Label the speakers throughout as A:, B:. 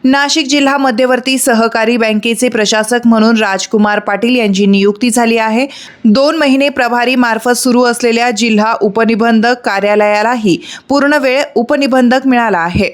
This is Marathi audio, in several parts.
A: नाशिक जिल्हा मध्यवर्ती सहकारी बँकेचे प्रशासक म्हणून राजकुमार पाटील यांची नियुक्ती झाली आहे। 2 महिने प्रभारी मार्फत सुरू असलेल्या जिल्हा उपनिबंधक कार्यालयालाही पूर्णवेळ उपनिबंधक मिळाला आहे।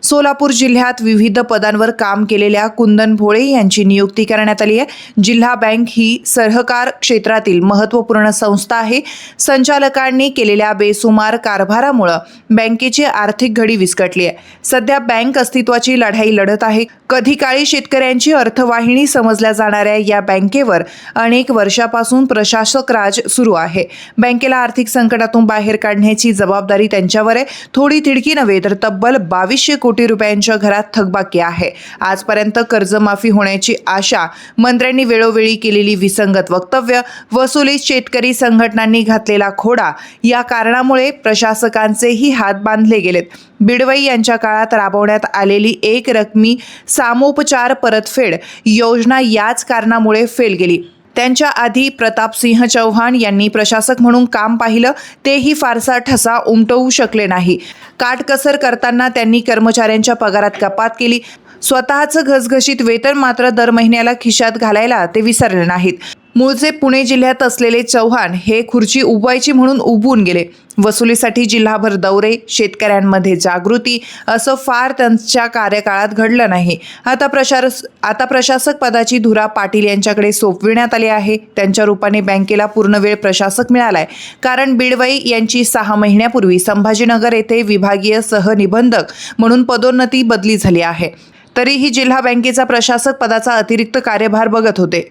A: सोलापूर जिल्ह्यात विविध पदांवर काम केलेल्या कुंदन भोळे यांची नियुक्ती करण्यात आली आहे। जिल्हा बँक ही सहकार क्षेत्रातील महत्त्वपूर्ण संस्था आहे। संचालकांनी केलेल्या बेसुमार कारभारामुळे बँकेची आर्थिक घडी विस्कटली आहे। सध्या बँक अस्तित्वाची लढाई लढत आहे। कधी काळी शेतकऱ्यांची अर्थवाहिनी समजल्या जाणाऱ्या या बँकेवर अनेक वर्षापासून प्रशासक राज सुरू आहे। बँकेला आर्थिक संकटातून बाहेर काढण्याची जबाबदारी त्यांच्यावर आहे। थोडी तिडकी नव्हे तर तब्बल 2200 कोटी रुपयांच्या घरात थकबाकी आहे। आजपर्यंत कर्जमाफी होण्याची आशा, मंत्र्यांनी वेळोवेळी केलेली विसंगत वक्तव्य, वसुलीत शेतकरी संघटनांनी घातलेला खोडा या कारणामुळे प्रशासकांचेही हात बांधले गेलेत। बिडवई यांच्या काळात राबवण्यात आलेली एक रकमी सामोपचार परतफेड योजना याच कारणामुळे फेल गेली। त्यांच्या आधी प्रतापसिंह चव्हाण यांनी प्रशासक म्हणून काम पाहिलं, तेही फारसा ठसा उमटवू शकले नाही। काटकसर करताना त्यांनी कर्मचाऱ्यांच्या पगारात कपात केली। स्वतःचं घसघशीत वेतन मात्र दर महिन्याला खिशात घालायला ते विसरले नाहीत। मूळचे पुणे जिल्ह्यात असलेले चव्हाण हे खुर्ची उभवायची म्हणून उभून गेले। वसुलीसाठी जिल्हाभर दौरे, शेतकऱ्यांमध्ये जागृती असं फार त्यांच्या कार्यकाळात घडलं नाही। आता प्रशासक पदाची धुरा पाटील यांच्याकडे सोपविण्यात आली आहे। त्यांच्या रूपाने बँकेला पूर्णवेळ प्रशासक मिळालाय, कारण बिडवई यांची 6 महिन्यापूर्वी संभाजीनगर येथे विभागीय सहनिबंधक म्हणून पदोन्नती बदली झाली आहे। तरीही जिल्हा बँकेचा प्रशासक पदाचा अतिरिक्त कार्यभार बघत होते।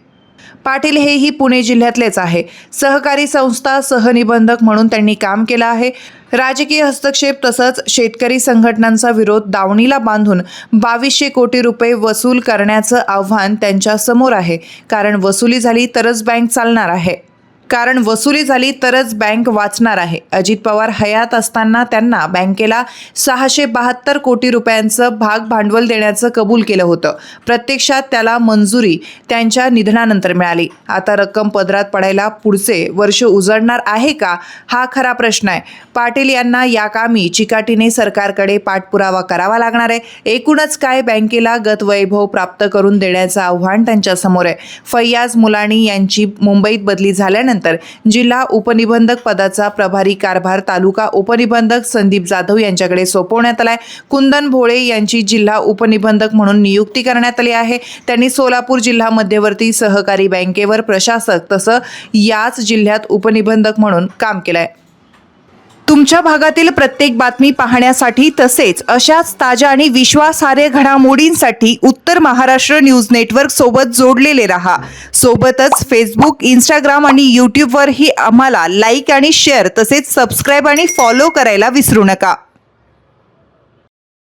A: पाटील हेही पुणे जिल्ह्यातलेच आहे। सहकारी संस्था सहनिबंधक म्हणून त्यांनी काम केलं आहे। राजकीय हस्तक्षेप तसंच शेतकरी संघटनांचा विरोध दावणीला बांधून 2200 कोटी रुपये वसूल करण्याचं आव्हान त्यांच्या समोर आहे। कारण वसुली झाली तरच बँक वाचणार आहे। अजित पवार हयात असताना त्यांना बँकेला 672 कोटी रुपयांचं भाग भांडवल देण्याचं कबूल केलं होतं। प्रत्यक्षात त्याला मंजुरी त्यांच्या निधनानंतर मिळाली। आता रक्कम पदरात पडायला पुढचे वर्ष उजळणार आहे का, हा खरा प्रश्न आहे। पाटील यांना या कामी चिकाटीने सरकारकडे पाठपुरावा करावा लागणार आहे। एकूणच काय, बँकेला गतवैभव प्राप्त करून देण्याचं आव्हान त्यांच्या समोर आहे। फैयाज मुलानी यांची मुंबईत बदली झाल्यानंतर जिल्हा उपनिबंधक पदाचा प्रभारी कारभार तालुका उपनिबंधक संदीप जाधव यांच्याकडे सोपवण्यात आलाय। कुंदन भोळे यांची जिल्हा उपनिबंधक म्हणून नियुक्ती करण्यात आली आहे। त्यांनी सोलापूर जिल्हा मध्यवर्ती सहकारी बँकेवर प्रशासक तसं याच जिल्ह्यात उपनिबंधक म्हणून काम केलंय। तुमच्या भागातील प्रत्येक बातमी पाहण्यासाठी तसेच अशाच ताज्या आणि विश्वासार्ह घडामोडींसाठी उत्तर महाराष्ट्र न्यूज नेटवर्क सोबत जोडलेले रहा। सोबतच फेसबुक, इंस्टाग्राम आणि यूट्यूबवरही आम्हाला लाईक आणि शेअर तसेच सबस्क्राईब आणि फॉलो करायला विसरू नका।